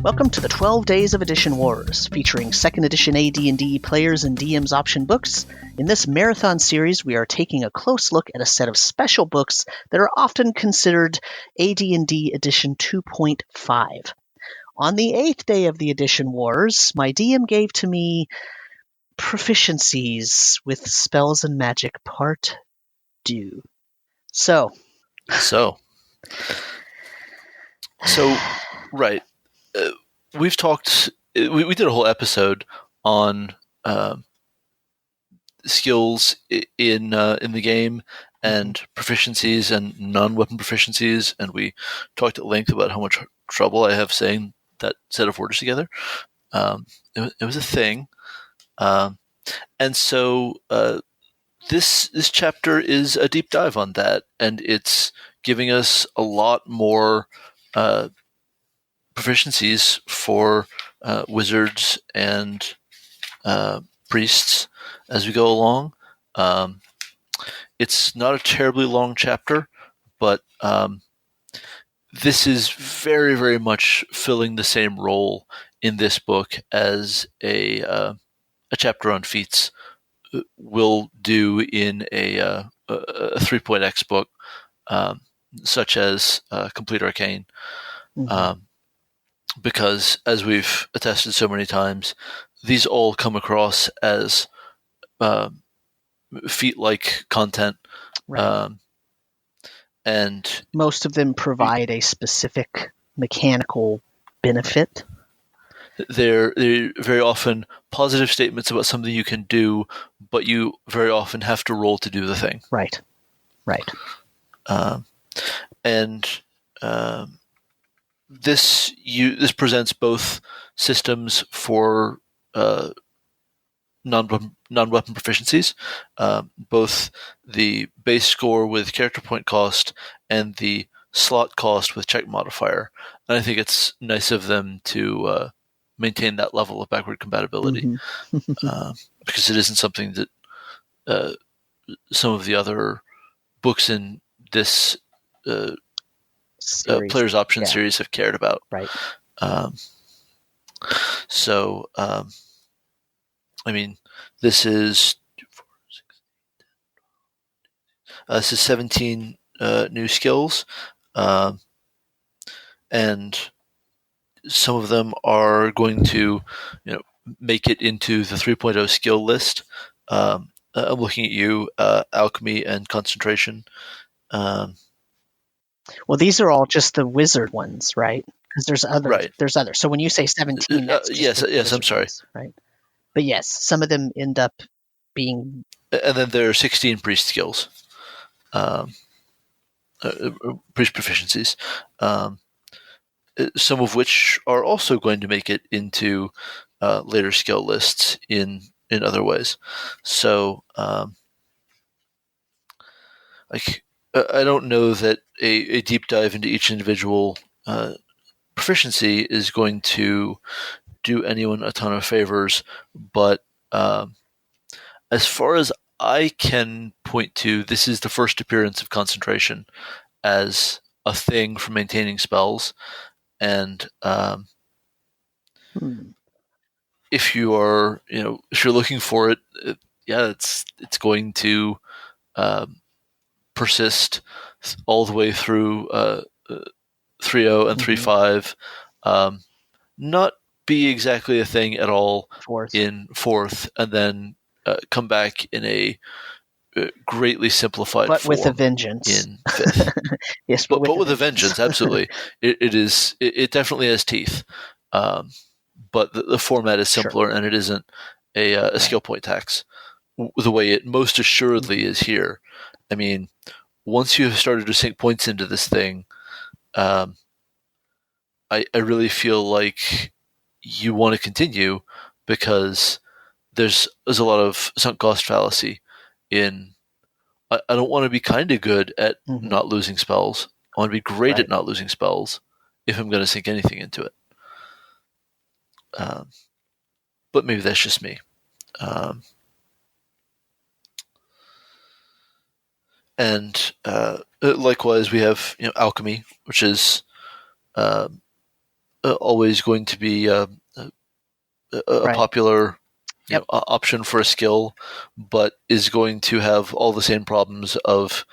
Welcome to the 12 Days of Edition Wars, featuring 2nd edition AD&D players and DM's option books. In this marathon series, we are taking a close look at a set of special books that are often considered AD&D Edition 2.5. On the 8th day of the Edition Wars, my DM gave to me Proficiencies with Spells and Magic Part 2. So, right. We've talked. We did a whole episode on skills in the game and proficiencies and non-weapon proficiencies, and we talked at length about how much trouble I have saying that set of words together. It was a thing, and so this chapter is a deep dive on that, and it's giving us a lot more proficiencies for wizards and priests as we go along. It's not a terribly long chapter, but this is very, very much filling the same role in this book as a chapter on feats will do in a 3.x book, such as Complete Arcane. Because, as we've attested so many times, these all come across as feat-like content. right. And Most of them provide a specific mechanical benefit. they're very often positive statements about something you can do, but you very often have to roll to do the thing. Right. This presents both systems for non-weapon proficiencies, both the base score with character point cost and the slot cost with check modifier. And I think it's nice of them to maintain that level of backward compatibility, because it isn't something that some of the other books in this Player's Option series have cared about. Right. This is 17 new skills, and some of them are going to, make it into the 3.0 skill list. I'm looking at you, alchemy and concentration. Well, these are all just the wizard ones, right? Because there's others. Right. There's others. So when you say 17, that's just yes, the I'm wizard sorry. ones, right? But yes, some of them end up being. And then there are 16 priest skills, priest proficiencies, some of which are also going to make it into later skill lists in other ways. So, I don't know that a deep dive into each individual proficiency is going to do anyone a ton of favors, but as far as I can point to, this is the first appearance of concentration as a thing for maintaining spells, and if you are, if you're looking for it, it's going to persist all the way through 3.0 and 3.5. Not be exactly a thing at all in 4th, and then come back in a greatly simplified but form with a vengeance in 5th. Yes, but with a vengeance, absolutely. It definitely has teeth, but the format is simpler, and it isn't a skill point tax the way it most assuredly is here. I mean, once you have started to sink points into this thing, I really feel like you want to continue, because there's a lot of sunk cost fallacy in. I don't want to be kind of good at not losing spells. I want to be great at not losing spells if I'm going to sink anything into it. But maybe that's just me. And likewise, we have alchemy, which is always going to be a popular option for a skill, but is going to have all the same problems of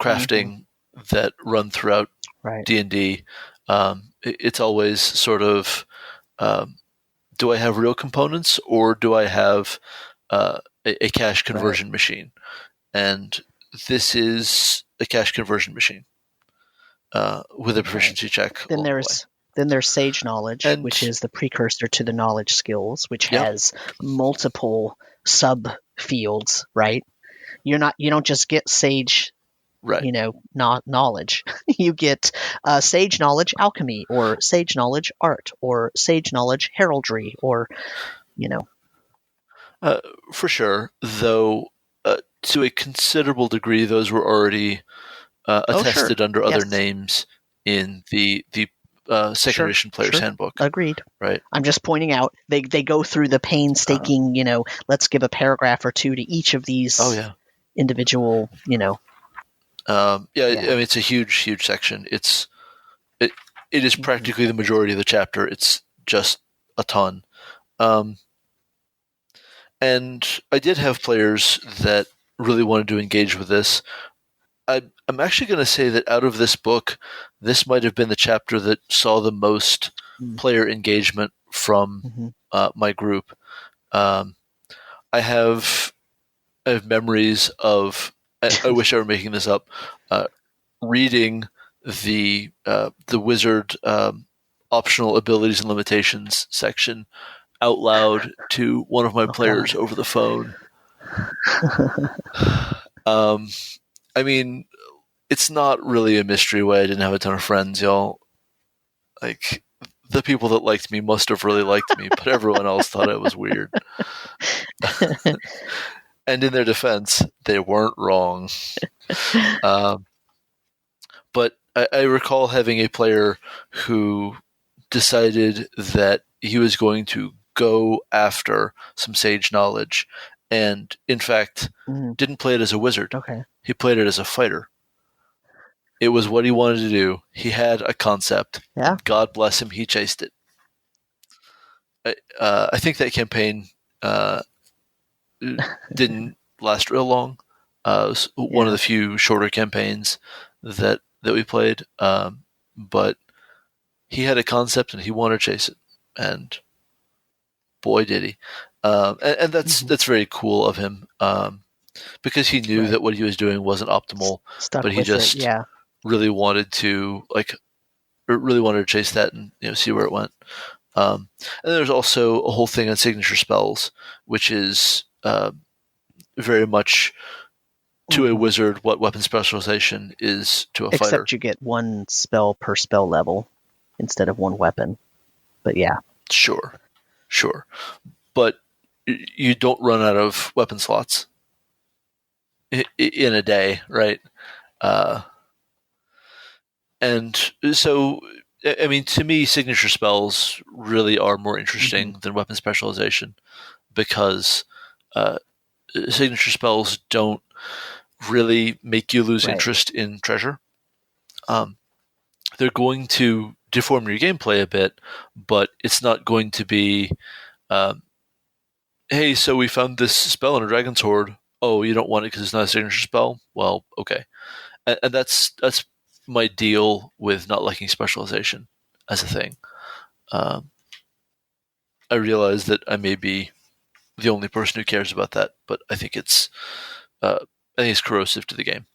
crafting that run throughout D&D. It's always sort of, do I have real components or do I have a cash conversion machine? And this is a cash conversion machine with a proficiency check. Then there's Sage Knowledge, which is the precursor to the Knowledge skills, which has multiple sub-fields, right? You don't just get Sage, knowledge. You get Sage Knowledge Alchemy, or Sage Knowledge Art, or Sage Knowledge Heraldry, or, For sure, though, to a considerable degree, those were already attested under other names in the second edition Player's Handbook. Agreed. Right. I'm just pointing out they go through the painstaking, let's give a paragraph or two to each of these individual, I mean, it's a huge section. It is practically the majority of the chapter. It's just a ton. And I did have players that really wanted to engage with this. I'm actually going to say that out of this book, this might have been the chapter that saw the most player engagement from my group. I have memories of, I wish I were making this up, reading the wizard optional abilities and limitations section out loud to one of my players over the phone. I mean, it's not really a mystery why I didn't have a ton of friends, y'all. Like, the people that liked me must have really liked me, but everyone else thought I was weird. And in their defense, they weren't wrong. But I recall having a player who decided that he was going to go after some Sage Knowledge, and in fact didn't play it as a wizard. He played it as a fighter. It was what he wanted to do. He had a concept. God bless him, he chased it. I think that campaign didn't last real long. It was one of the few shorter campaigns that we played. But he had a concept and he wanted to chase it. And boy, did he. And that's very cool of him. Because he knew that what he was doing wasn't optimal, but he just really wanted to chase that and see where it went. And there's also a whole thing on signature spells, which is very much to a wizard what weapon specialization is to a fighter. Except you get one spell per spell level instead of one weapon. But yeah. Sure. But you don't run out of weapon slots in a day, right? And so, I mean, to me, signature spells really are more interesting than weapon specialization, because signature spells don't really make you lose interest in treasure. They're going to deform your gameplay a bit, but it's not going to be, hey, so we found this spell in a dragon's hoard. Oh, you don't want it because it's not a signature spell? Well, okay. And that's my deal with not liking specialization as a thing. I realize that I may be the only person who cares about that, but I think it's corrosive to the game.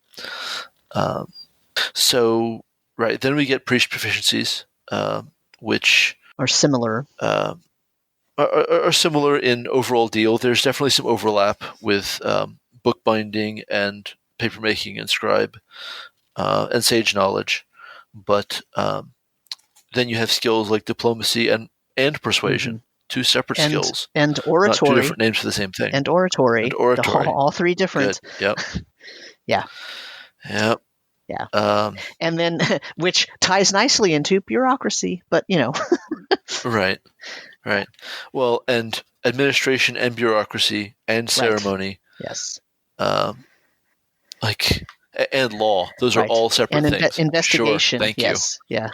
So, right, then we get priest proficiencies, which are similar. Are similar in overall deal. There's definitely some overlap with bookbinding and papermaking and scribe and sage knowledge, but then you have skills like diplomacy and persuasion, two separate skills, and oratory, not two different names for the same thing, and oratory, all three different. Good. Yep. Yep. Yeah. And then, which ties nicely into bureaucracy, but Right. Well, and administration and bureaucracy and ceremony. Yes. And law. Those are all separate and things. investigation. Sure, thank you. Yeah.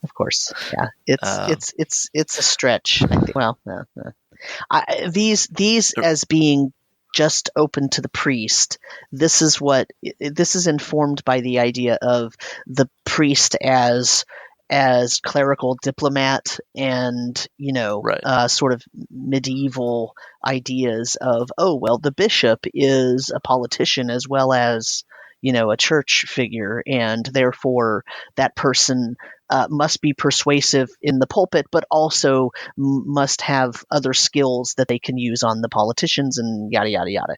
Of course. Yeah. It's a stretch. I think. Well, these as being just open to the priest. This is informed by the idea of the priest as clerical diplomat and, sort of medieval ideas of, the bishop is a politician as well as, a church figure, and therefore that person must be persuasive in the pulpit, but also must have other skills that they can use on the politicians and yada yada yada.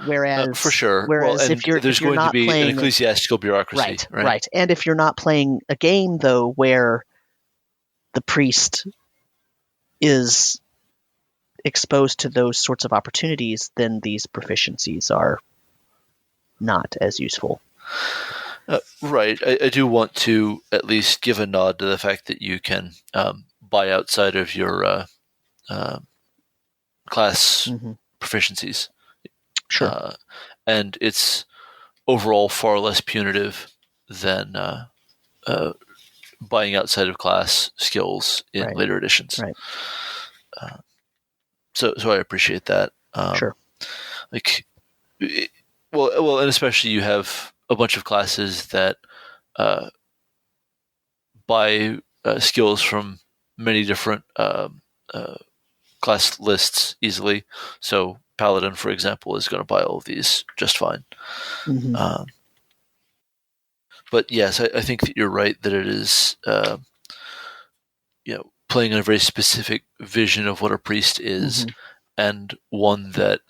Whereas, for sure. If you're going not to be playing an ecclesiastical bureaucracy, right. And if you're not playing a game though where the priest is exposed to those sorts of opportunities, then these proficiencies are not as useful. Right. I do want to at least give a nod to the fact that you can buy outside of your class proficiencies. Sure. And it's overall far less punitive than buying outside of class skills in later editions. Right. So I appreciate that. Sure. Well, and especially you have a bunch of classes that buy skills from many different class lists easily. So Paladin, for example, is going to buy all of these just fine. But yes, I think that you're right that it is, playing a very specific vision of what a priest is, and one that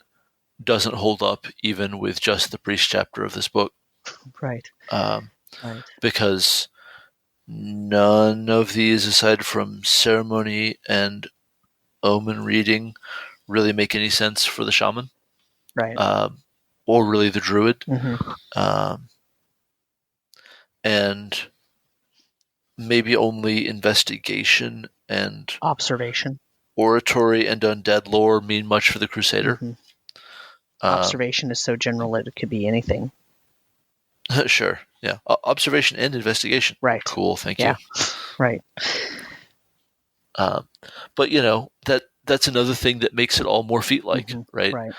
doesn't hold up even with just the priest chapter of this book. Right. Because none of these, aside from ceremony and omen reading, really make any sense for the shaman. Right. Or really the druid. And maybe only investigation and observation, oratory, and undead lore mean much for the crusader. Observation is so general that it could be anything. Sure, yeah. Observation and investigation. Right. Cool, thank you. Right. But, that's another thing that makes it all more feat-like, right? Right.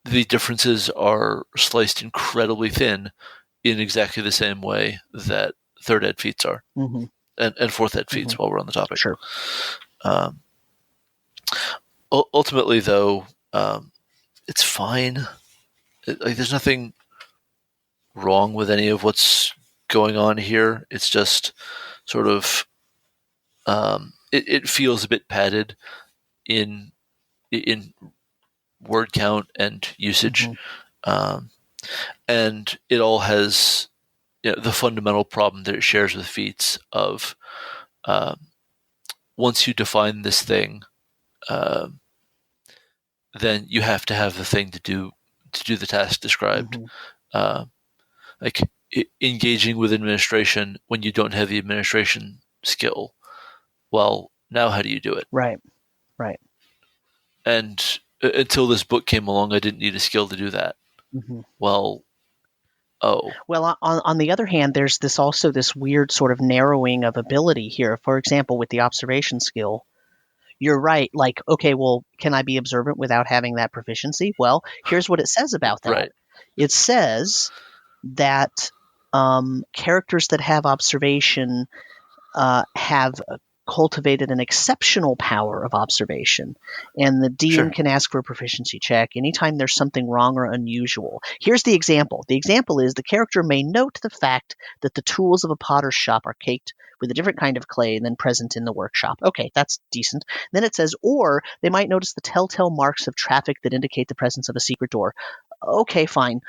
The differences are sliced incredibly thin in exactly the same way that third ed feats are, and fourth ed feats, while we're on the topic. Sure. Ultimately, though, it's fine. There's nothing wrong with any of what's going on here. It's just sort of it feels a bit padded in word count and usage, and it all has the fundamental problem that it shares with feats of once you define this thing, then you have to have the thing to do the task described. Engaging with administration when you don't have the administration skill. Well, now how do you do it? Right. And until this book came along, I didn't need a skill to do that. Well, on the other hand, there's this weird sort of narrowing of ability here. For example, with the observation skill, you're right. Okay, well, can I be observant without having that proficiency? Well, here's what it says about that. Right. It says that characters that have observation have cultivated an exceptional power of observation, and the DM can ask for a proficiency check anytime there's something wrong or unusual. Here's the example. The example is the character may note the fact that the tools of a potter's shop are caked with a different kind of clay than present in the workshop. Okay, that's decent. Then it says, or they might notice the telltale marks of traffic that indicate the presence of a secret door. Okay, fine.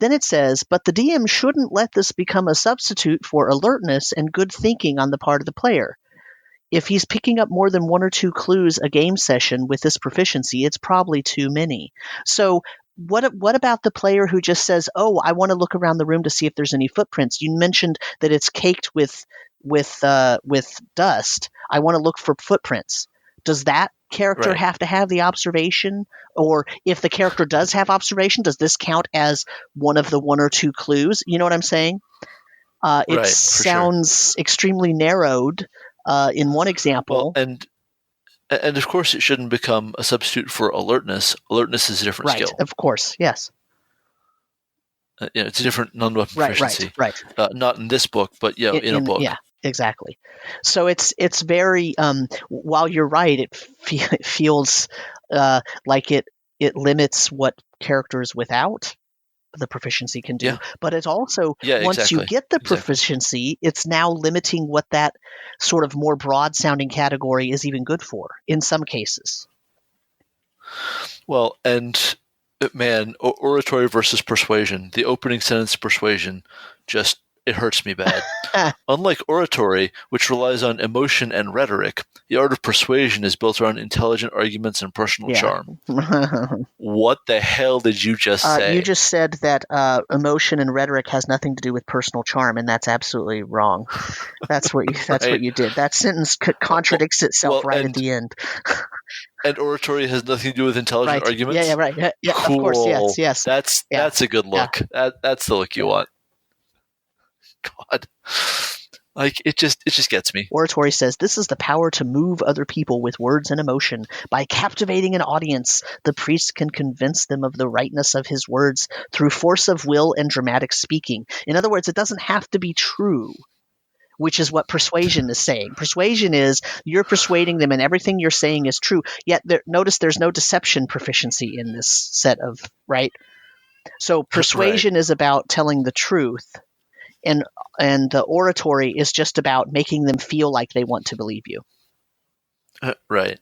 Then it says, but the DM shouldn't let this become a substitute for alertness and good thinking on the part of the player. If he's picking up more than one or two clues a game session with this proficiency, it's probably too many. So what about the player who just says, oh, I want to look around the room to see if there's any footprints? You mentioned that it's caked with dust. I want to look for footprints. Does that character have to have the observation? Or if the character does have observation, does this count as one of the one or two clues? You know what I'm saying? It sounds extremely narrowed in one example. Well, and of course it shouldn't become a substitute for alertness. Alertness is a different skill. Right, of course, yes. It's a different non-weapon proficiency. Right. Not in this book, but in a book. Yeah, exactly. So it's very, while you're right, it feels like it limits what characters without the proficiency can do. Yeah. But it's also, once you get the proficiency, it's now limiting what that sort of more broad-sounding category is even good for, in some cases. Well, and man, oratory versus persuasion. The opening sentence persuasion just, it hurts me bad. Unlike oratory, which relies on emotion and rhetoric, the art of persuasion is built around intelligent arguments and personal charm. What the hell did you just say? You just said that emotion and rhetoric has nothing to do with personal charm, and that's absolutely wrong. That's what you did. That sentence contradicts itself at the end. And oratory has nothing to do with intelligent arguments? Yeah, right. Yeah, cool. Of course, yes. That's a good look. Yeah. That's the look you want. God. Like, it just gets me. Oratory says, this is the power to move other people with words and emotion. By captivating an audience, the priest can convince them of the rightness of his words through force of will and dramatic speaking. In other words, it doesn't have to be true, which is what persuasion is saying. Persuasion is you're persuading them and everything you're saying is true. Yet notice there's no deception proficiency in this set of, right? So persuasion is about telling the truth. And oratory is just about making them feel like they want to believe you. Right.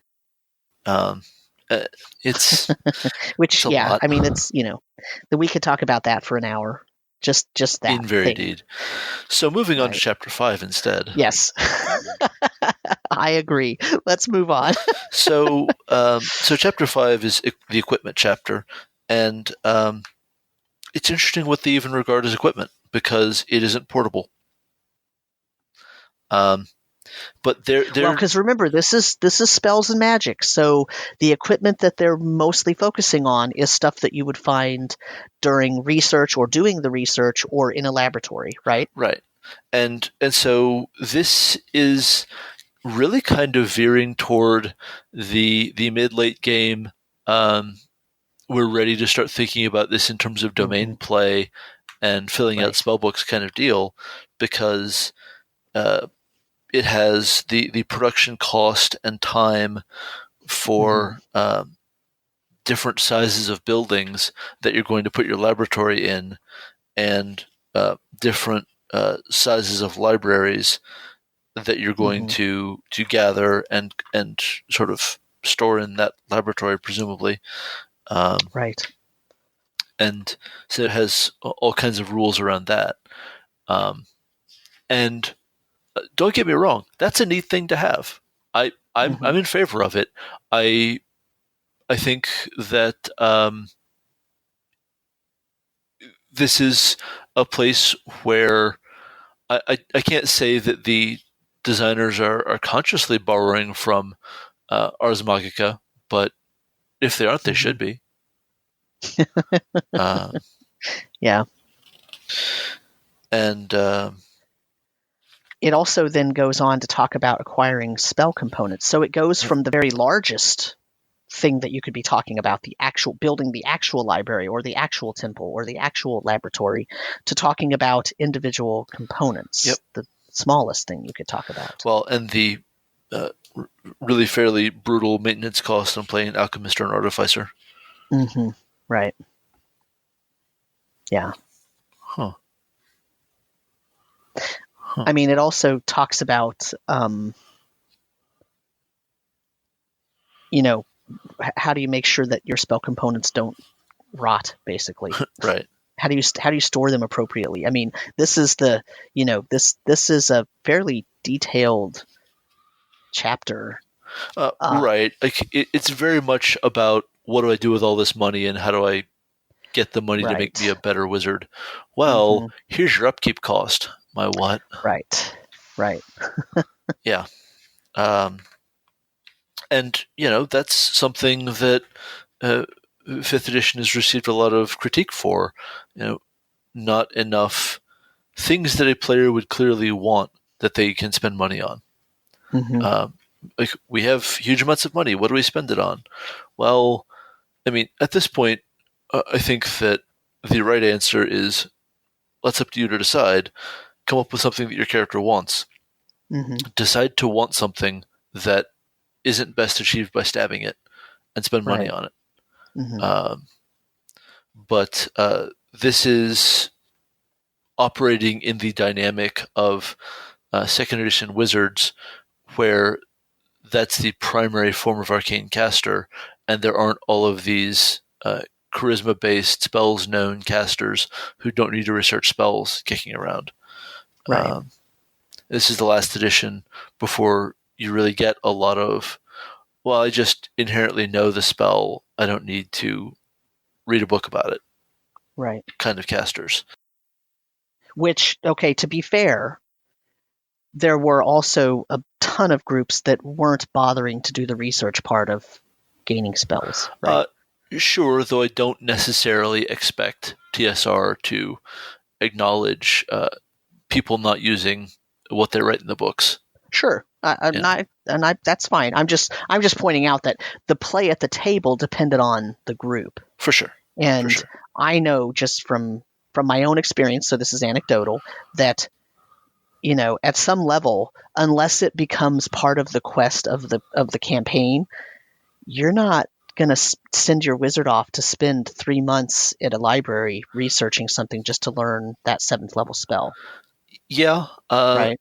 It's which, it's a lot. I mean, it's, that we could talk about that for an hour. Just that. In very deed. So moving on to chapter 5 instead. Yes. I agree. Let's move on. So chapter 5 is the equipment chapter, and it's interesting what they even regard as equipment, because it isn't portable. But because remember, this is spells and magic, so the equipment that they're mostly focusing on is stuff that you would find during research or doing the research or in a laboratory, right? Right, and so this is really kind of veering toward the mid-late game. We're ready to start thinking about this in terms of domain play and filling out spellbooks kind of deal, because it has the production cost and time for different sizes of buildings that you're going to put your laboratory in, and different sizes of libraries that you're going to gather and sort of store in that laboratory, presumably. Right. And so it has all kinds of rules around that. And don't get me wrong, that's a neat thing to have. I'm in favor of it. I think that this is a place where I can't say that the designers are consciously borrowing from Ars Magica, but if they aren't, they should be. Yeah. And it also then goes on to talk about acquiring spell components. So it goes from the very largest thing that you could be talking about, the actual building, the actual library or the actual temple or the actual laboratory, to talking about individual components. Yep. The smallest thing you could talk about. Well, and the really fairly brutal maintenance cost on playing Alchemist or an Artificer. Right. Yeah. Huh. I mean, it also talks about, how do you make sure that your spell components don't rot, basically? Right. How do you store them appropriately? I mean, this is this is a fairly detailed chapter. Right. Like it's very much about, what do I do with all this money and how do I get the money to make me a better wizard? Well, here's your upkeep cost. My what? Right. Yeah. And, that's something that 5th edition has received a lot of critique for. Not enough things that a player would clearly want that they can spend money on. Like, we have huge amounts of money. What do we spend it on? Well, I mean, at this point, I think that the right answer is, that's up to you to decide. Come up with something that your character wants. Decide to want something that isn't best achieved by stabbing it, and spend money on it. But this is operating in the dynamic of 2nd edition Wizards, where that's the primary form of arcane caster, and there aren't all of these charisma-based spells-known casters who don't need to research spells kicking around. This is the last edition before you really get a lot of, well, I just inherently know the spell, I don't need to read a book about it. Kind of casters. Which, okay, to be fair, there were also a ton of groups that weren't bothering to do the research part of gaining spells, right? Sure, though I don't necessarily expect TSR to acknowledge people not using what they write in the books. Sure, that's fine. I'm just pointing out that the play at the table depended on the group. For sure. And I know just from my own experience, so this is anecdotal, that at some level, unless it becomes part of the quest of the campaign, you're not going to send your wizard off to spend 3 months at a library researching something just to learn that 7th level spell. Yeah, right.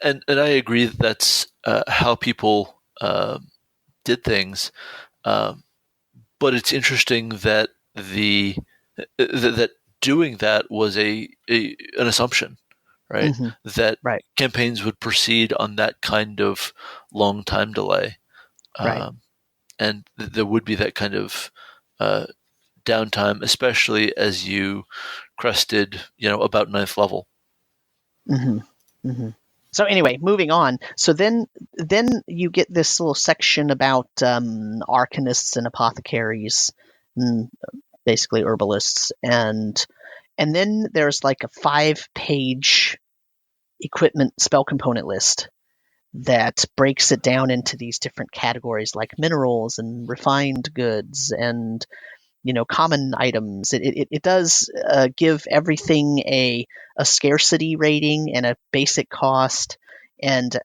And I agree that's how people did things, but it's interesting that that doing that was an assumption, right? That campaigns would proceed on that kind of long time delay, and there would be that kind of downtime, especially as you crested, about 9th level. So anyway, moving on. So then you get this little section about arcanists and apothecaries, basically herbalists, and then there's like a 5-page equipment spell component list that breaks it down into these different categories like minerals and refined goods and common items. It does give everything a scarcity rating and a basic cost, and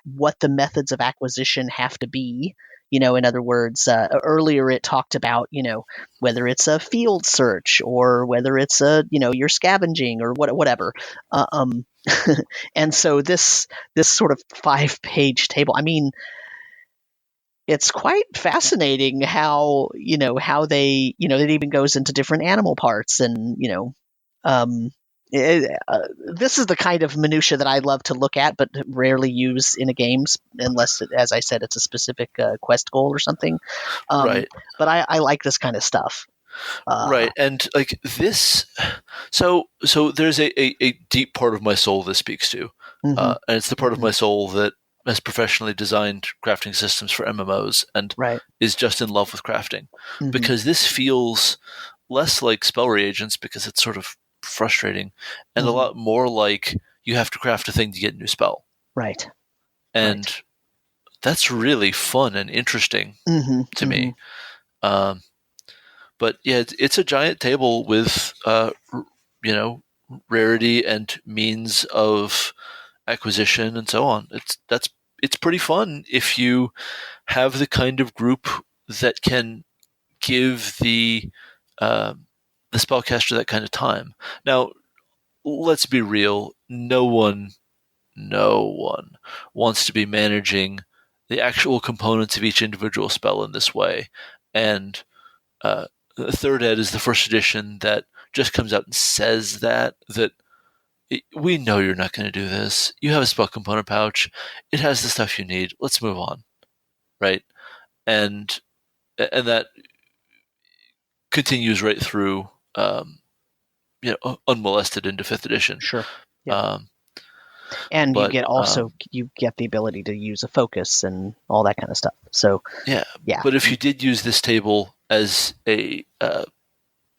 what the methods of acquisition have to be. In other words, earlier it talked about whether it's a field search or whether it's you're scavenging or whatever. And so this sort of 5-page table, I mean, it's quite fascinating how they it even goes into different animal parts, and this is the kind of minutia that I love to look at but rarely use in a game unless, as I said, it's a specific quest goal or something. But I like this kind of stuff. Right, and like this, so there's a deep part of my soul this speaks to, and it's the part of my soul that has professionally designed crafting systems for MMOs and is just in love with crafting, because this feels less like spell reagents because it's sort of frustrating, and a lot more like you have to craft a thing to get a new spell. Right. And that's really fun and interesting to me. But yeah, it's a giant table with, rarity and means of acquisition and so on. It's pretty fun if you have the kind of group that can give the spellcaster that kind of time. Now, let's be real. No one wants to be managing the actual components of each individual spell in this way. And 3rd Ed is the first edition that just comes out and says that we know you're not going to do this. You have a spell component pouch. It has the stuff you need. Let's move on. Right? And that continues right through, unmolested into 5th edition. Sure. Yeah. And but, you get the ability to use a focus and all that kind of stuff. So yeah. But if you did use this table as a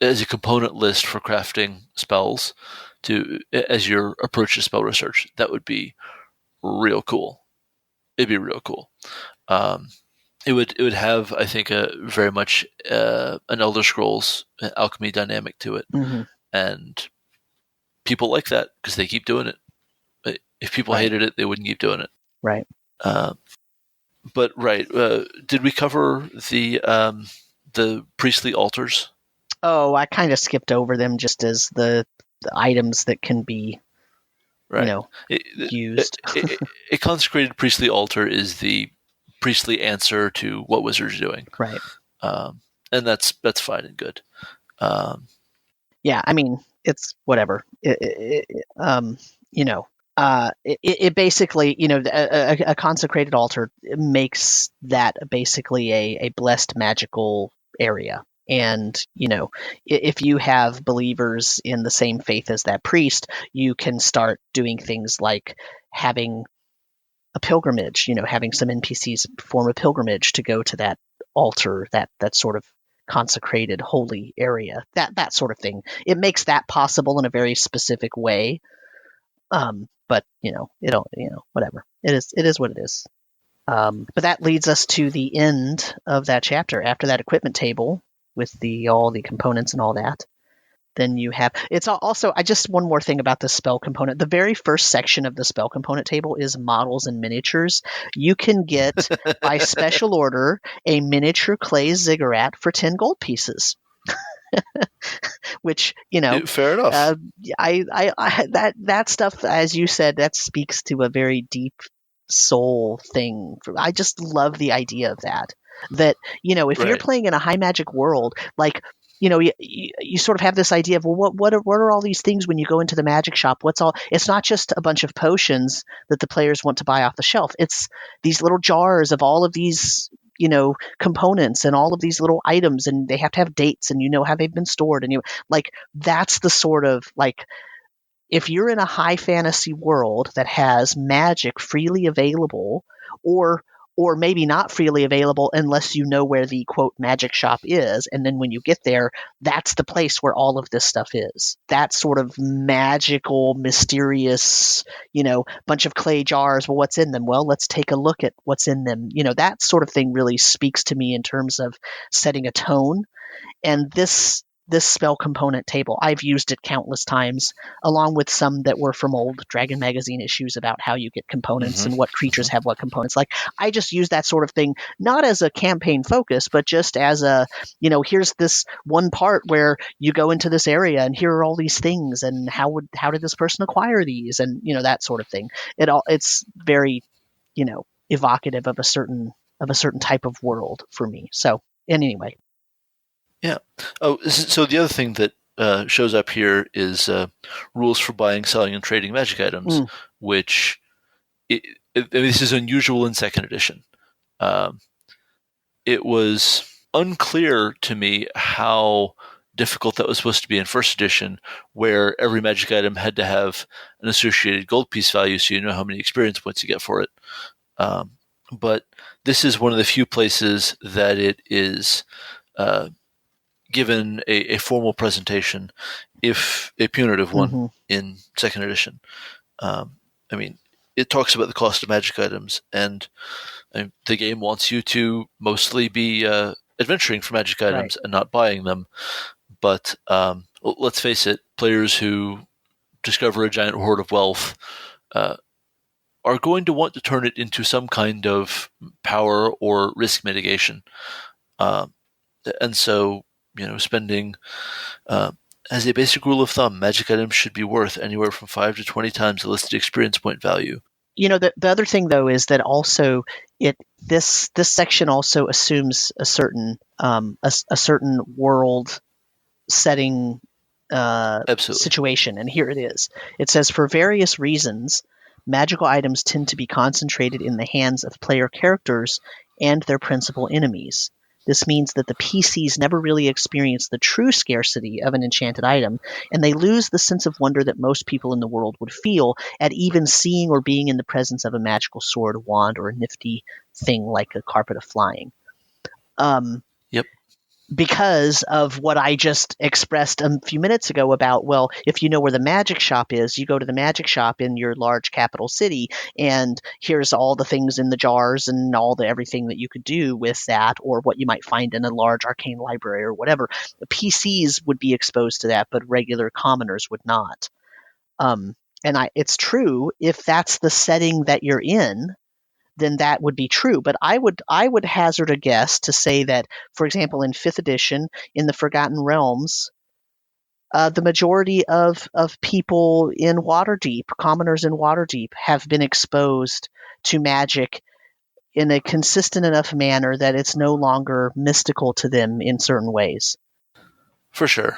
component list for crafting spells as your approach to spell research, that would be real cool. It'd be real cool. It would have, I think, a very much an Elder Scrolls alchemy dynamic to it, and people like that because they keep doing it. If people hated it, they wouldn't keep doing it. Right. But did we cover the priestly altars? Oh, I kind of skipped over them just as the items that can be, used. A consecrated priestly altar is the priestly answer to what wizards are doing. Right. And that's fine and good. Yeah, I mean, it's whatever. It basically, a consecrated altar makes that basically a blessed magical area. And, if you have believers in the same faith as that priest, you can start doing things like having a pilgrimage, having some NPCs form a pilgrimage to go to that altar, that sort of consecrated holy area, that sort of thing. It makes that possible in a very specific way. But whatever. It is what it is. But that leads us to the end of that chapter. After that equipment table with all the components and all that, then you have just one more thing about the spell component. The very first section of the spell component table is models and miniatures. You can get by special order a miniature clay ziggurat for 10 gold pieces. Which, fair enough. That stuff, as you said, that speaks to a very deep soul thing. I just love the idea of that. That, if you're playing in a high magic world, like, you sort of have this idea of, well, what are all these things when you go into the magic shop? It's not just a bunch of potions that the players want to buy off the shelf. It's these little jars of all of these, components and all of these little items, and they have to have dates and how they've been stored. And that's the sort of, like, if you're in a high fantasy world that has magic freely available, or maybe not freely available unless you know where the quote magic shop is, and then when you get there, that's the place where all of this stuff is. That sort of magical, mysterious, bunch of clay jars. Well, what's in them? Well, let's take a look at what's in them. That sort of thing really speaks to me in terms of setting a tone. And this spell component table, I've used it countless times, along with some that were from old Dragon Magazine issues about how you get components and what creatures have what components. Like, I just use that sort of thing, not as a campaign focus, but just as a, here's this one part where you go into this area and here are all these things, and how did this person acquire these, and that sort of thing. It's very, evocative of a certain type of world for me. So, anyway. Yeah. Oh, so the other thing that shows up here is rules for buying, selling, and trading magic items, which this is unusual in second edition. It was unclear to me how difficult that was supposed to be in first edition, where every magic item had to have an associated gold piece value, so you know how many experience points you get for it. But this is one of the few places that it is given a formal presentation, if a punitive one, in second edition. It talks about the cost of magic items, and the game wants you to mostly be adventuring for magic items and not buying them. But let's face it, players who discover a giant hoard of wealth are going to want to turn it into some kind of power or risk mitigation. And so, spending, as a basic rule of thumb, magic items should be worth anywhere from 5 to 20 times the listed experience point value. The other thing, though, is that also this section also assumes a certain world setting situation, and here it is. It says, for various reasons, magical items tend to be concentrated in the hands of player characters and their principal enemies. This means that the PCs never really experience the true scarcity of an enchanted item, and they lose the sense of wonder that most people in the world would feel at even seeing or being in the presence of a magical sword, wand, or a nifty thing like a carpet of flying. Yep. Because of what I just expressed a few minutes ago about, well, if you know where the magic shop is, you go to the magic shop in your large capital city, and here's all the things in the jars and all the everything that you could do with that, or what you might find in a large arcane library or whatever. The PCs would be exposed to that, but regular commoners would not. It's true, if that's the setting that you're in, then that would be true. But I would hazard a guess to say that, for example, in 5th edition, in the Forgotten Realms, the majority of people in Waterdeep, commoners in Waterdeep, have been exposed to magic in a consistent enough manner that it's no longer mystical to them in certain ways. For sure.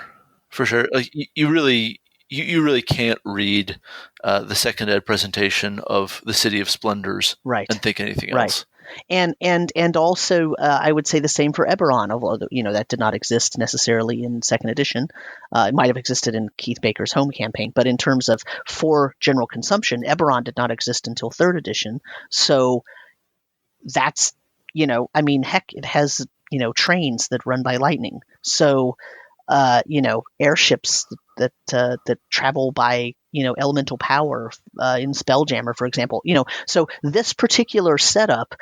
Like, you really can't read the second ed presentation of the City of Splendors and think anything else. And also, I would say the same for Eberron, although that did not exist necessarily in 2nd edition. It might have existed in Keith Baker's home campaign, but in terms of for general consumption, Eberron did not exist until 3rd edition. So that's heck, it has trains that run by lightning. So airships that travel by elemental power in Spelljammer, for example. So this particular setup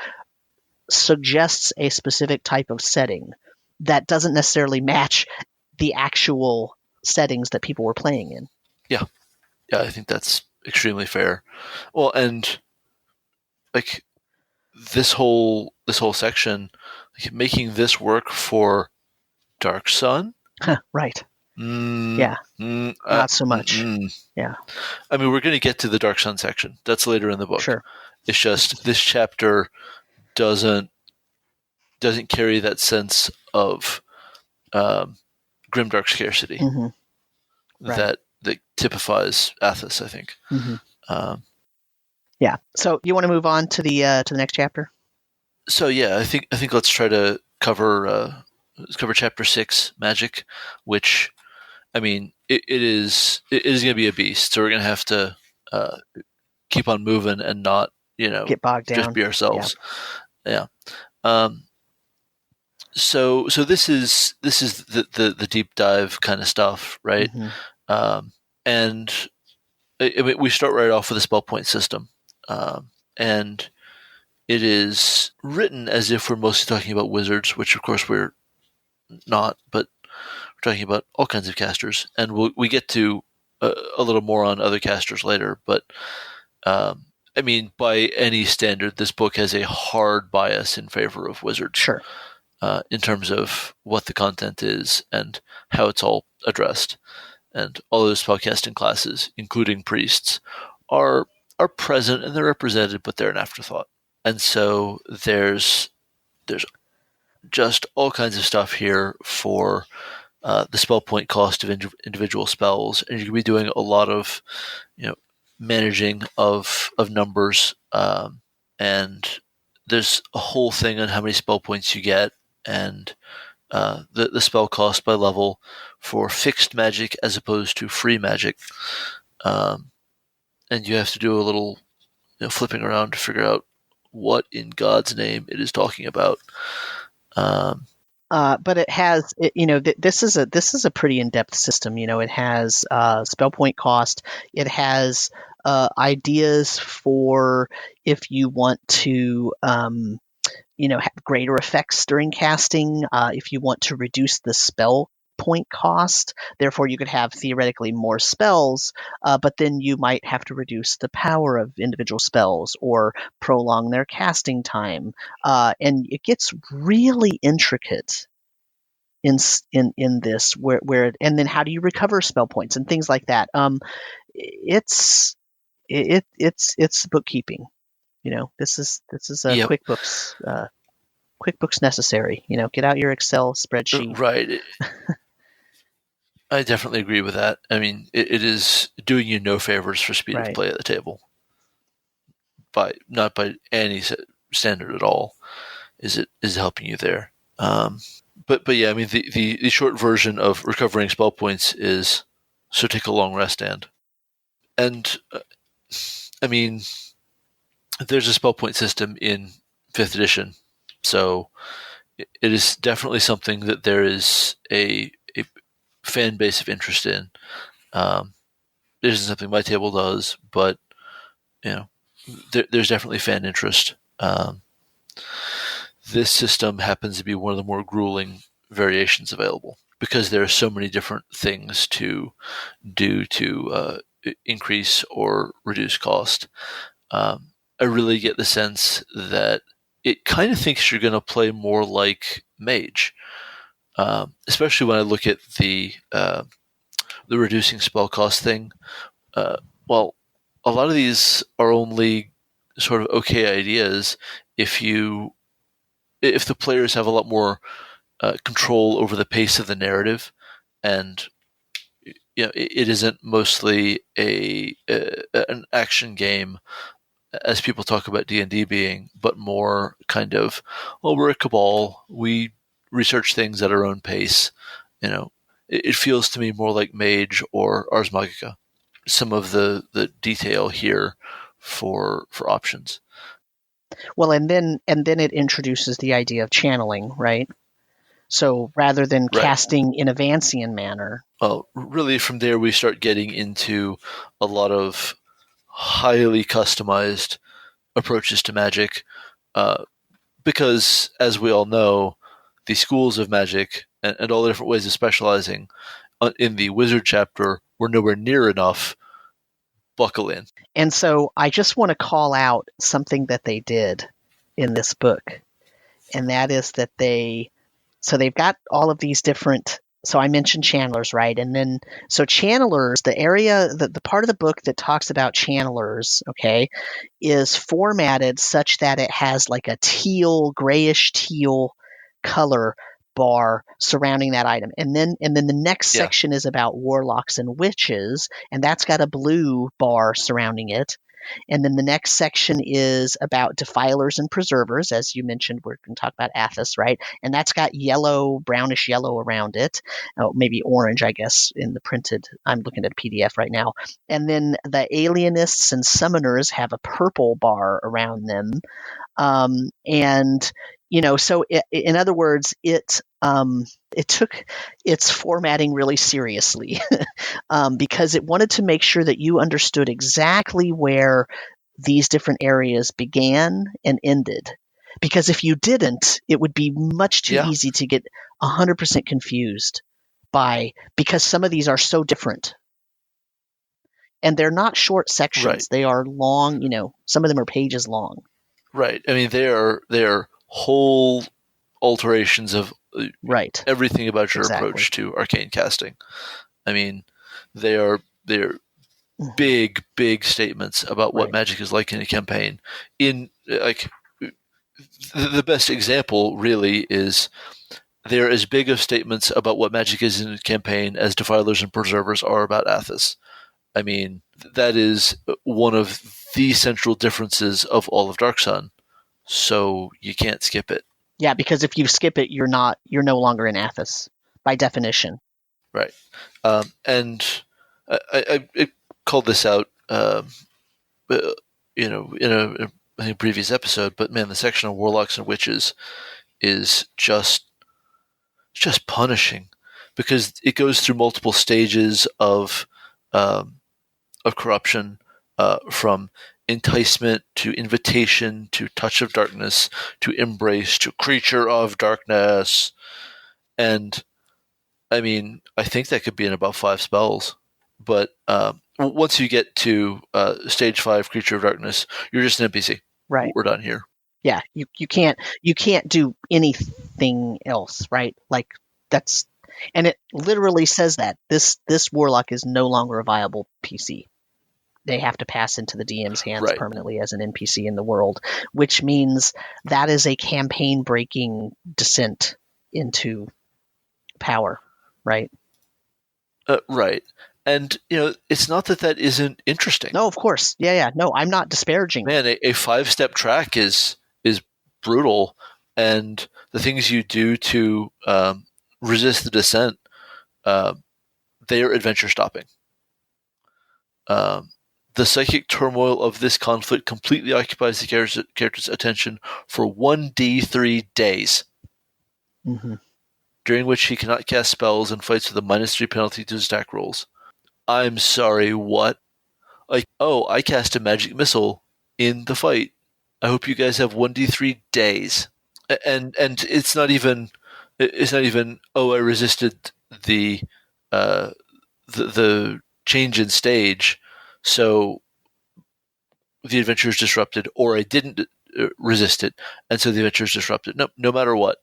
suggests a specific type of setting that doesn't necessarily match the actual settings that people were playing in. Yeah, I think that's extremely fair. Well, and like this whole section, like, making this work for Dark Sun. Right. Not so much. Yeah. I mean, we're going to get to the Dark Sun section. That's later in the book. Sure. It's just this chapter doesn't carry that sense of grimdark scarcity that typifies Athos, I think. Yeah. So you want to move on to the next chapter? So yeah, I think let's try to cover chapter 6, magic, which, I mean, it is going to be a beast. So we're going to have to keep on moving and not get bogged down, just be ourselves. Yeah. So this is the deep dive kind of stuff, right? And I mean, we start right off with a spell point system, and it is written as if we're mostly talking about wizards, which of course we're not, but we're talking about all kinds of casters, and we get to a little more on other casters later. But I mean, by any standard, this book has a hard bias in favor of wizards. Sure. In terms of what the content is and how it's all addressed. And all those spellcasting classes, including priests, are present and they're represented, but they're an afterthought. And so there's just all kinds of stuff here for the spell point cost of individual spells, and you can be doing a lot of managing of numbers, and there's a whole thing on how many spell points you get, and the spell cost by level for fixed magic as opposed to free magic, and you have to do a little flipping around to figure out what in God's name it is talking about. But it has, this is a pretty in-depth system. It has spell point cost. It has ideas for if you want to, have greater effects during casting. If you want to reduce the spell point cost, therefore you could have theoretically more spells, but then you might have to reduce the power of individual spells or prolong their casting time, and it gets really intricate in this where and then how do you recover spell points and things like that. It's bookkeeping. This is a QuickBooks necessary. Get out your Excel spreadsheet. Right. I definitely agree with that. I mean, it is doing you no favors for speed of play at the table. Not by any standard at all. Is it helping you there? But yeah, I mean, the short version of recovering spell points is so take a long rest and I mean, there's a spell point system in 5th edition, so it is definitely something that there is a fan base of interest in. It isn't something my table does, but there's definitely fan interest. This system happens to be one of the more grueling variations available because there are so many different things to do to increase or reduce cost. I really get the sense that it kind of thinks you're going to play more like Mage, especially when I look at the reducing spell cost thing. Well, a lot of these are only sort of okay ideas if the players have a lot more control over the pace of the narrative, and it isn't mostly an action game as people talk about D&D being, but more kind of, well, we're a cabal, we research things at our own pace. It feels to me more like Mage or Ars Magica. Some of the detail here for options. Well, and then it introduces the idea of channeling, right? So rather than casting in a Vancian manner. Well, really from there we start getting into a lot of highly customized approaches to magic, because, as we all know, the schools of magic and all the different ways of specializing in the wizard chapter were nowhere near enough. Buckle in. And so I just want to call out something that they did in this book, and that is that they've got all of these different. So I mentioned channelers, right? And then, so channelers, the part of the book that talks about channelers, okay, is formatted such that it has like a grayish teal color bar surrounding that item. And then the next section is about Warlocks and Witches, and that's got a blue bar surrounding it. And then the next section is about Defilers and Preservers. As you mentioned, we're going to talk about Athos, right? And that's got brownish yellow around it. Oh, maybe orange, I guess, in the printed. I'm looking at a PDF right now. And then the Alienists and Summoners have a purple bar around them. So in other words, it took its formatting really seriously because it wanted to make sure that you understood exactly where these different areas began and ended. Because if you didn't, it would be much too easy to get 100% confused because some of these are so different. And they're not short sections. Right. They are long, some of them are pages long. Right. I mean, they are whole alterations of everything about your approach to arcane casting. I mean, they're big statements about what magic is like in a campaign. In the best example really is they're as big of statements about what magic is in a campaign as Defilers and Preservers are about Athos. I mean, that is one of the central differences of all of Dark Sun. So you can't skip it. Yeah, because if you skip it, you're no longer in Athos by definition. Right. And I called this out, in a previous episode. But man, the section on Warlocks and Witches is just punishing because it goes through multiple stages of corruption, from enticement to invitation to touch of darkness to embrace to creature of darkness. And I mean, I think that could be in about 5 spells, but once you get to stage 5 creature of darkness, you're just an NPC. Right. We're done here. Yeah. You can't do anything else, right? Like that's, and it literally says that this warlock is no longer a viable PC. They have to pass into the DM's hands permanently as an NPC in the world, which means that is a campaign-breaking descent into power, right? Right. And, it's not that isn't interesting. No, of course. Yeah. No, I'm not disparaging. Man, a 5-step track is brutal, and the things you do to resist the descent, they are adventure stopping. The psychic turmoil of this conflict completely occupies the character's attention for 1d3 days, during which he cannot cast spells and fights with a -3 penalty to his attack rolls. I'm sorry, what? Like, oh, I cast a magic missile in the fight. I hope you guys have 1d3 days. And it's not even oh, I resisted the change in stage, so the adventure is disrupted, or I didn't resist it, and so the adventure is disrupted. No matter what,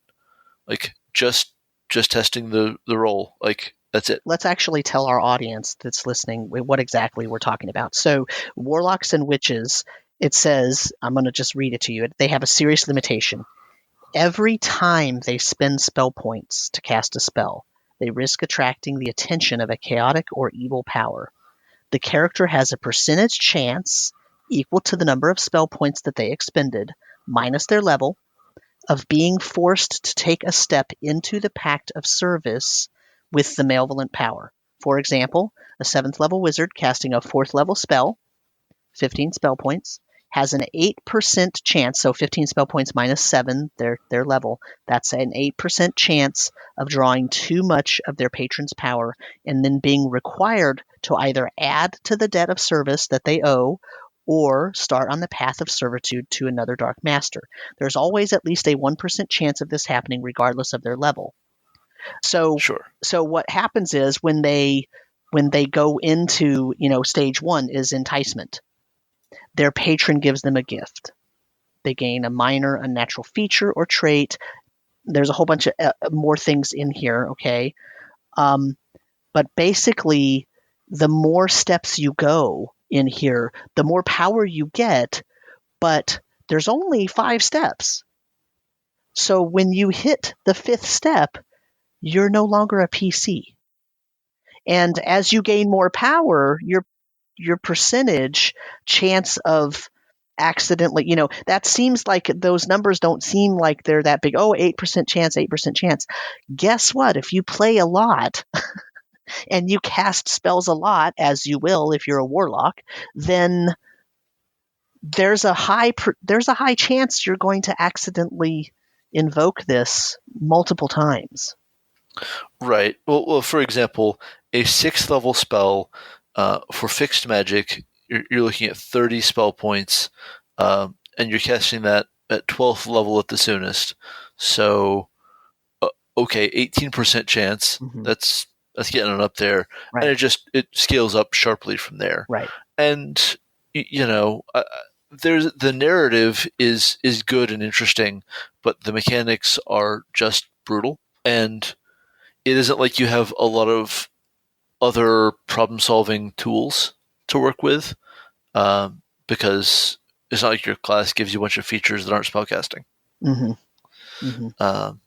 like just testing the roll, like that's it. Let's actually tell our audience that's listening what exactly we're talking about. So, Warlocks and Witches, it says, I'm going to just read it to you. They have a serious limitation. Every time they spend spell points to cast a spell, they risk attracting the attention of a chaotic or evil power. The character has a percentage chance equal to the number of spell points that they expended, minus their level, of being forced to take a step into the pact of service with the malevolent power. For example, a 7th level wizard casting a 4th level spell, 15 spell points, has an 8% chance, so 15 spell points minus 7, their level, that's an 8% chance of drawing too much of their patron's power and then being required to either add to the debt of service that they owe or start on the path of servitude to another dark master. There's always at least a 1% chance of this happening regardless of their level. So, sure. So what happens is when they go into, stage 1 is enticement. Their patron gives them a gift. They gain a minor unnatural feature or trait. There's a whole bunch of more things in here, okay? But basically, the more steps you go in here, the more power you get, but there's only 5 steps. So when you hit the 5th step, you're no longer a PC. And as you gain more power, your percentage chance of accidentally, that seems like those numbers don't seem like they're that big. Oh, 8% chance, 8% chance. Guess what? If you play a lot and you cast spells a lot, as you will if you're a warlock, then there's a high chance you're going to accidentally invoke this multiple times. Right. Well, for example, a 6th level spell for fixed magic, you're looking at 30 spell points, and you're casting that at 12th level at the soonest. So, okay, 18% chance. Mm-hmm. That's getting it up there, right. And it scales up sharply from there. Right. And there's the narrative is good and interesting, but the mechanics are just brutal, and it isn't like you have a lot of other problem-solving tools to work with, because it's not like your class gives you a bunch of features that aren't spellcasting. Mm-hmm. Mm-hmm.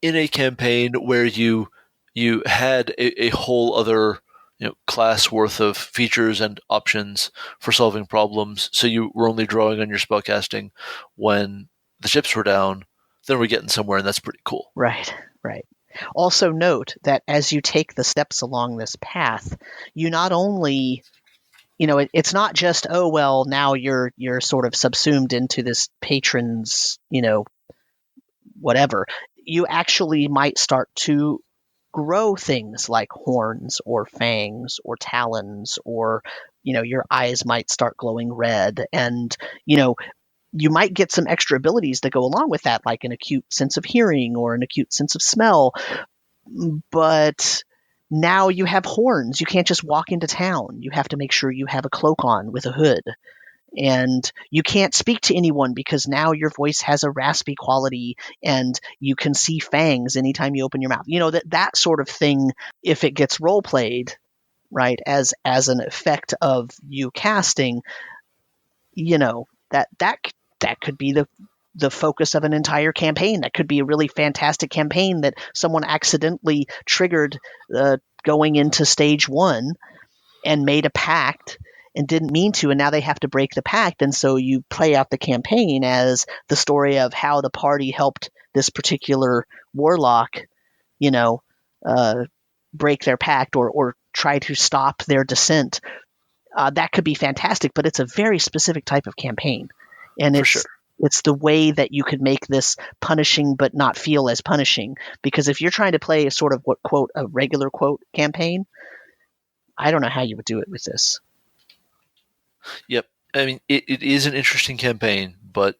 In a campaign where you had a whole other class worth of features and options for solving problems, so you were only drawing on your spellcasting when the chips were down, then we're getting somewhere, and that's pretty cool. Right. Also note that as you take the steps along this path, you not only, it's not just, oh, well, now you're sort of subsumed into this patron's, whatever. You actually might start to grow things like horns or fangs or talons, or, your eyes might start glowing red, and, you might get some extra abilities that go along with that, like an acute sense of hearing or an acute sense of smell. But now you have horns. You can't just walk into town. You have to make sure you have a cloak on with a hood. And you can't speak to anyone because now your voice has a raspy quality, and you can see fangs anytime you open your mouth. That sort of thing, if it gets role played, right, as an effect of you casting, that could be the focus of an entire campaign. That could be a really fantastic campaign that someone accidentally triggered going into stage 1 and made a pact and didn't mean to, and now they have to break the pact, and so you play out the campaign as the story of how the party helped this particular warlock, break their pact or try to stop their descent, that could be fantastic, but it's a very specific type of campaign. And it's the way that you could make this punishing but not feel as punishing. Because if you're trying to play a sort of a regular campaign, I don't know how you would do it with this. Yep. I mean, it is an interesting campaign, but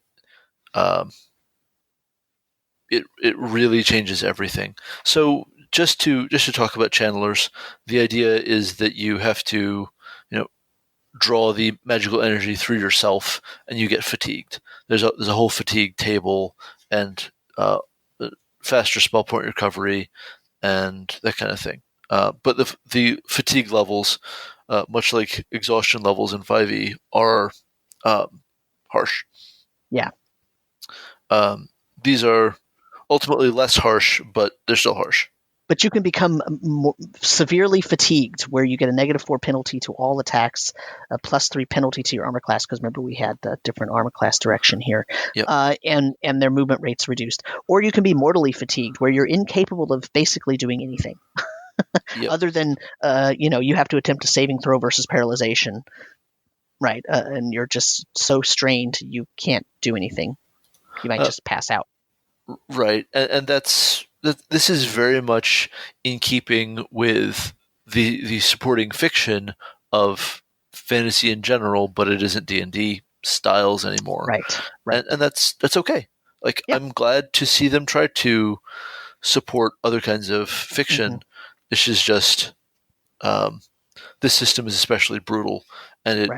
it really changes everything. So just to talk about channelers, the idea is that you have to, draw the magical energy through yourself, and you get fatigued. There's a whole fatigue table and faster spell point recovery and that kind of thing. But the fatigue levels, much like exhaustion levels in 5e, are harsh. Yeah. These are ultimately less harsh, but they're still harsh. But you can become severely fatigued, where you get a -4 penalty to all attacks, a +3 penalty to your armor class, because remember we had the different armor class direction here, yep. And their movement rates reduced. Or you can be mortally fatigued, where you're incapable of basically doing anything. Yep. Other than, you have to attempt a saving throw versus paralyzation, right? And you're just so strained you can't do anything. You might just pass out. Right, and this is very much in keeping with the supporting fiction of fantasy in general, but it isn't D&D styles anymore. Right. And that's okay. Like, yep. I'm glad to see them try to support other kinds of fiction. Mm-hmm. This is just this system is especially brutal, and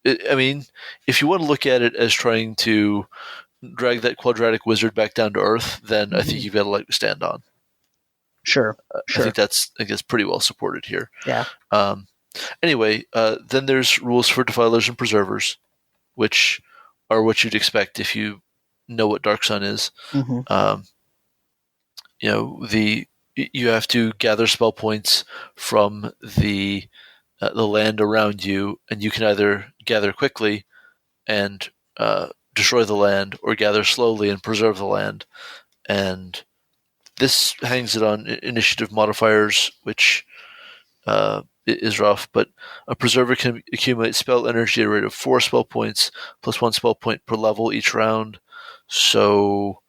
I mean, if you want to look at it as trying to drag that quadratic wizard back down to earth, then I think you've got a leg to stand on. Sure. I think that's pretty well supported here. Yeah. Anyway, then there's rules for defilers and preservers, which are what you'd expect if you know what Dark Sun is. Mm-hmm. You have to gather spell points from the land around you, and you can either gather quickly and destroy the land, or gather slowly and preserve the land. And this hangs it on initiative modifiers, which is rough, but a preserver can accumulate spell energy at a rate of 4 spell points plus 1 spell point per level each round. So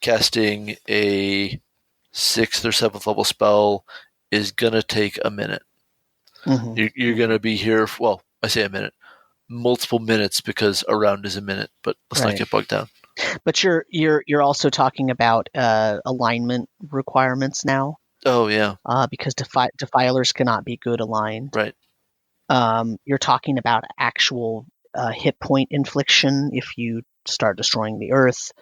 casting a 6th or 7th level spell is going to take a minute. Mm-hmm. You're going to be here, I say a minute, multiple minutes, because a round is a minute, but let's not get bogged down. But you're also talking about alignment requirements now. Oh yeah. Because defilers cannot be good aligned. Right. You're talking about actual hit point infliction if you start destroying the earth.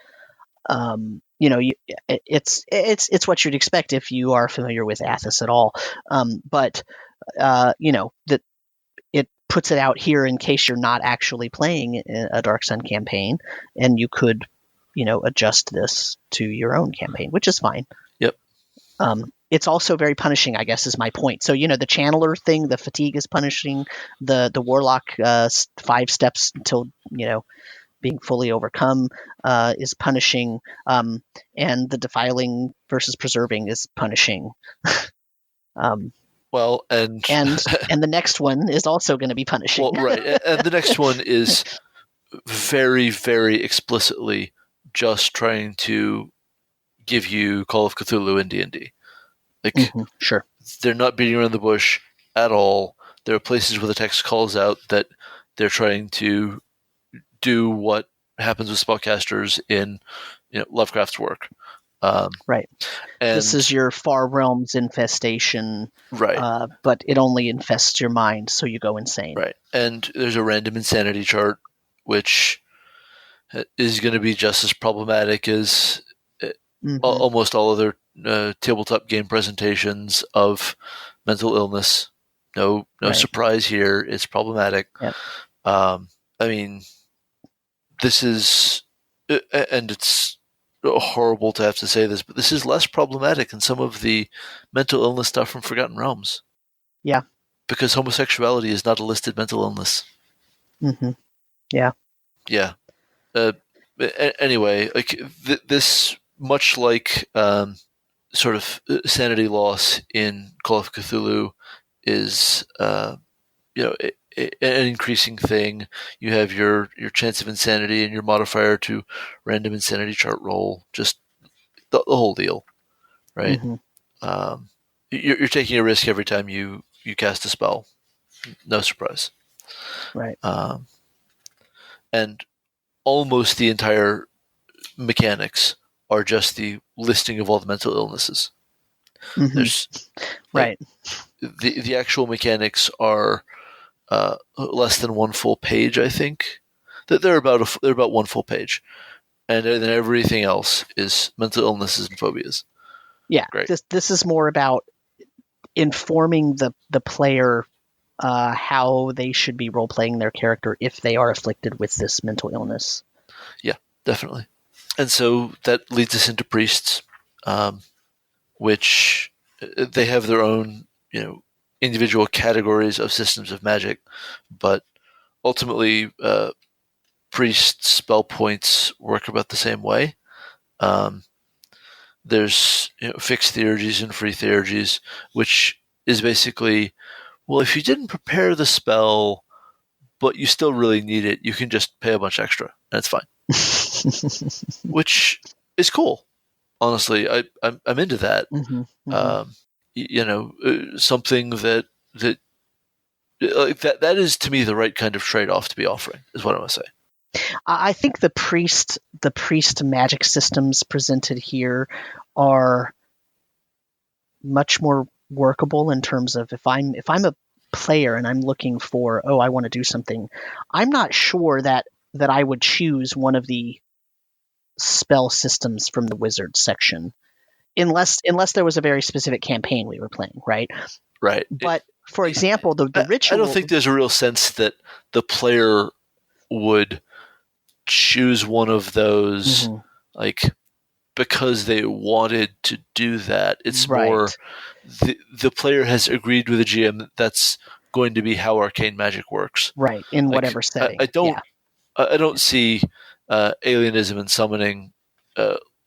It's what you'd expect if you are familiar with Athos at all. But that it puts it out here in case you're not actually playing a Dark Sun campaign, and you could, adjust this to your own campaign, which is fine. Yep. It's also very punishing, I guess, is my point. So, the channeler thing, the fatigue is punishing. The warlock 5 steps until, being fully overcome is punishing. And the defiling versus preserving is punishing. Well, and the next one is also going to be punishing. Well, right, and the next one is very, very explicitly just trying to give you Call of Cthulhu in D&D. Like, sure, they're not beating around the bush at all. There are places where the text calls out that they're trying to do what happens with spellcasters in Lovecraft's work. Right. And this is your Far Realms infestation. Right. But it only infests your mind, so you go insane. Right. And there's a random insanity chart, which is going to be just as problematic as almost all other tabletop game presentations of mental illness. No surprise here. It's problematic. Yep. I mean, this is, and it's horrible to have to say this, but this is less problematic than some of the mental illness stuff from Forgotten Realms. Yeah. Because homosexuality is not a listed mental illness. Yeah. Yeah. Anyway, like this much like sort of sanity loss in Call of Cthulhu is an increasing thing. You have your chance of insanity and your modifier to random insanity chart roll, just the whole deal, right? Mm-hmm. You're taking a risk every time you cast a spell. No surprise. Right. And almost the entire mechanics are just the listing of all the mental illnesses. Mm-hmm. There's right. The actual mechanics are less than one full page, I think. They're about one full page, and then everything else is mental illnesses and phobias. Yeah, great. This is more about informing the player how they should be role playing their character if they are afflicted with this mental illness. Yeah, definitely. And so that leads us into priests, which they have their own, individual categories of systems of magic, but ultimately, priest spell points work about the same way. There's fixed theurgies and free theurgies, which is basically, well, if you didn't prepare the spell, but you still really need it, you can just pay a bunch extra, and it's fine. Which is cool. Honestly, I'm into that. Mm-hmm, mm-hmm. Something that is to me the right kind of trade-off to be offering, is what I want to say. I think the priest magic systems presented here are much more workable in terms of if I'm a player and I'm looking for, I want to do something, I'm not sure that I would choose one of the spell systems from the wizard section, unless there was a very specific campaign we were playing, right? Right. But for example, the ritual. I don't think there's a real sense that the player would choose one of those, mm-hmm. Because they wanted to do that. It's right. More the player has agreed with the GM that's going to be how arcane magic works. Right, in whatever setting. I don't see alienism and summoning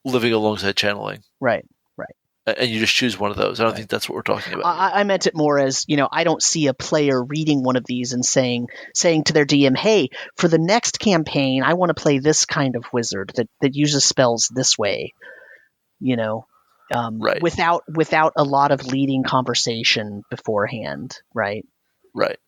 living alongside channeling. Right. And you just choose one of those. I don't think that's what we're talking about. I meant it more as, I don't see a player reading one of these and saying to their DM, hey, for the next campaign, I want to play this kind of wizard that uses spells this way, right. without a lot of leading conversation beforehand, right? Right.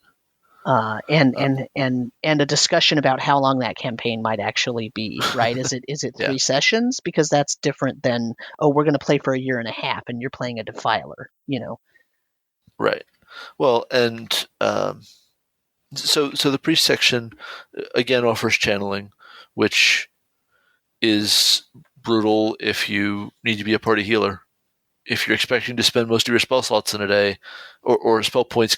And a discussion about how long that campaign might actually be, right? Is it 3 sessions? Because that's different than, we're going to play for a year and a half and you're playing a defiler, Right. Well, and so the priest section again offers channeling, which is brutal if you need to be a party healer. If you're expecting to spend most of your spell slots in a day, or spell points,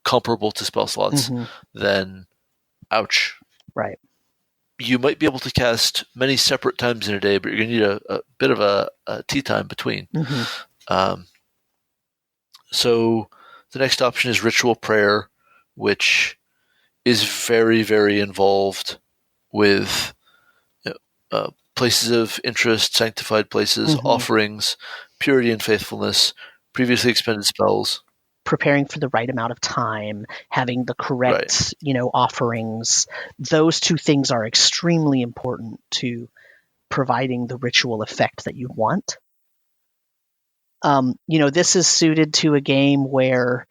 comparable to spell slots, mm-hmm. then ouch. Right. You might be able to cast many separate times in a day, but you're going to need a bit of a tea time between. Mm-hmm. So the next option is ritual prayer, which is very, very involved with places of interest, sanctified places, mm-hmm. offerings, purity and faithfulness, previously expended spells. Preparing for the right amount of time, having the correct, offerings. Those two things are extremely important to providing the ritual effect that you want. This is suited to a game where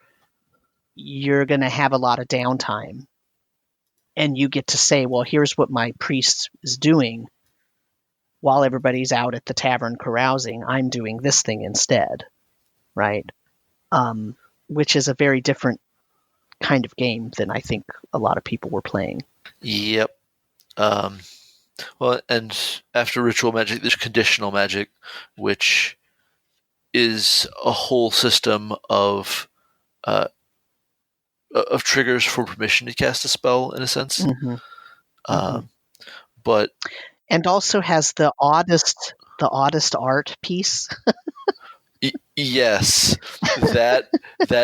you're going to have a lot of downtime and you get to say, well, here's what my priest is doing while everybody's out at the tavern carousing. I'm doing this thing instead, right? Which is a very different kind of game than I think a lot of people were playing. Yep. Well, and after ritual magic, there's conditional magic, which is a whole system of triggers for permission to cast a spell, in a sense. Mm-hmm. And also has the oddest art piece. Yes, that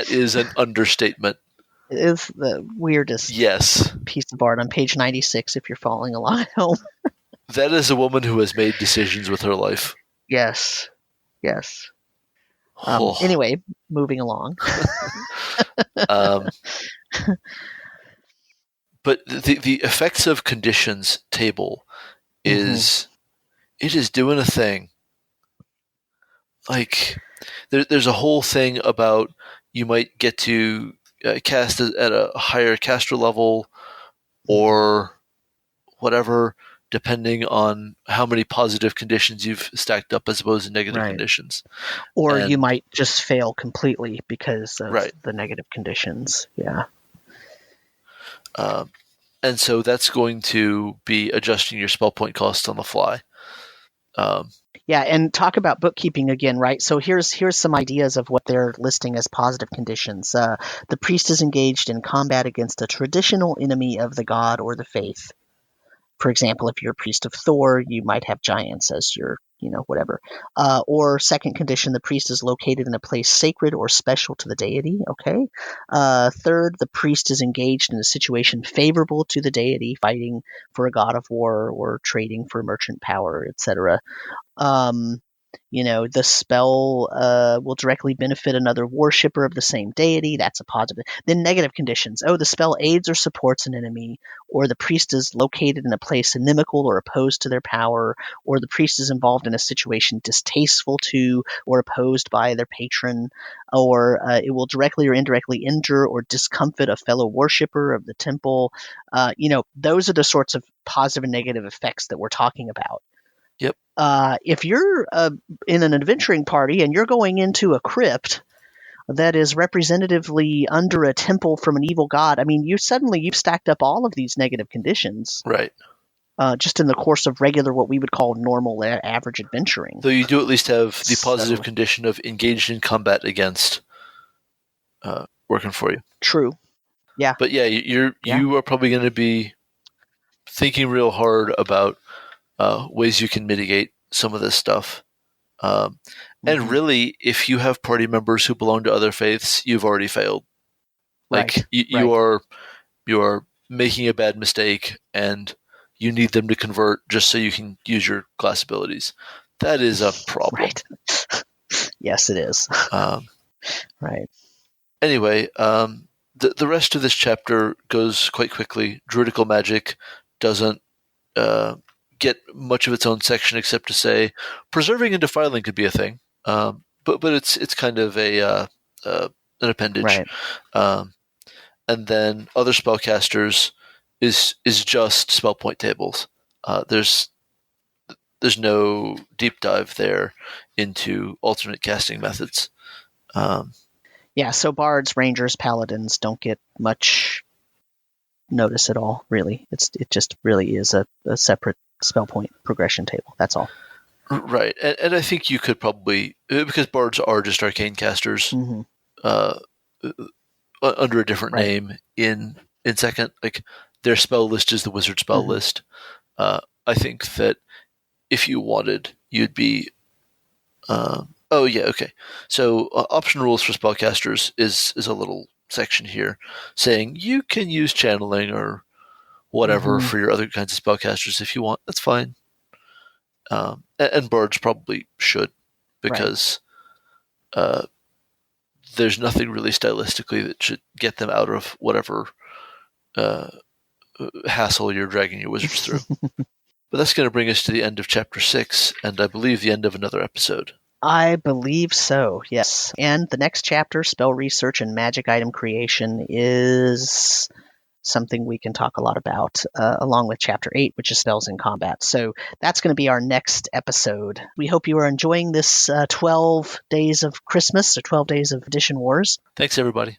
is an understatement. It is the weirdest piece of art on page 96 if you're following along at home. That is a woman who has made decisions with her life. Yes. Oh. Anyway, moving along. But the effects of conditions table is it is doing a thing. Like there's a whole thing about you might get to cast at a higher caster level or whatever, depending on how many positive conditions you've stacked up as opposed to negative conditions. Or you might just fail completely because of Right. the negative conditions. Yeah. And so that's going to be adjusting your spell point cost on the fly. Yeah, and talk about bookkeeping again, right? So here's some ideas of what they're listing as positive conditions. The priest is engaged in combat against a traditional enemy of the god or the faith. For example, if you're a priest of Thor, you might have giants as your, whatever. Or second condition, the priest is located in a place sacred or special to the deity. Okay. Third, the priest is engaged in a situation favorable to the deity, fighting for a god of war or trading for merchant power, etc. The spell will directly benefit another worshipper of the same deity. That's a positive. Then negative conditions. The spell aids or supports an enemy, or the priest is located in a place inimical or opposed to their power, or the priest is involved in a situation distasteful to or opposed by their patron, or it will directly or indirectly injure or discomfit a fellow worshipper of the temple. Those are the sorts of positive and negative effects that we're talking about. Yep. If you're in an adventuring party and you're going into a crypt that is representatively under a temple from an evil god, I mean, you've stacked up all of these negative conditions. Right. Just in the course of regular, what we would call normal, average adventuring. Though you do at least have the positive condition of engaged in combat against working for you. True. Yeah. But yeah, you are probably going to be thinking real hard about ways you can mitigate some of this stuff. And really, if you have party members who belong to other faiths, you've already failed. Like you are making a bad mistake and you need them to convert just so you can use your class abilities. That is a problem. Right. Yes, it is. Right. Anyway, the rest of this chapter goes quite quickly. Druidical magic doesn't get much of its own section except to say preserving and defiling could be a thing, but it's kind of an appendage. Right. And then other spellcasters is just spell point tables. There's no deep dive there into alternate casting methods. Yeah, so bards, rangers, paladins don't get much notice at all, really. It just really is a separate spell point progression table. That's all. Right, and I think you could probably, because bards are just arcane casters under a different name in second, like their spell list is the wizard spell list. I think that if you wanted, you'd be so option rules for spellcasters is a little section here saying you can use channeling or whatever for your other kinds of spellcasters if you want. That's fine. And bards probably should, because there's nothing really stylistically that should get them out of whatever hassle you're dragging your wizards through. But that's going to bring us to the end of chapter 6, and I believe the end of another episode. I believe so, yes. And the next chapter, spell research and magic item creation, is something we can talk a lot about, along with chapter 8, which is spells in combat. So that's going to be our next episode. We hope you are enjoying this 12 days of Christmas, or 12 days of Edition Wars. Thanks, everybody.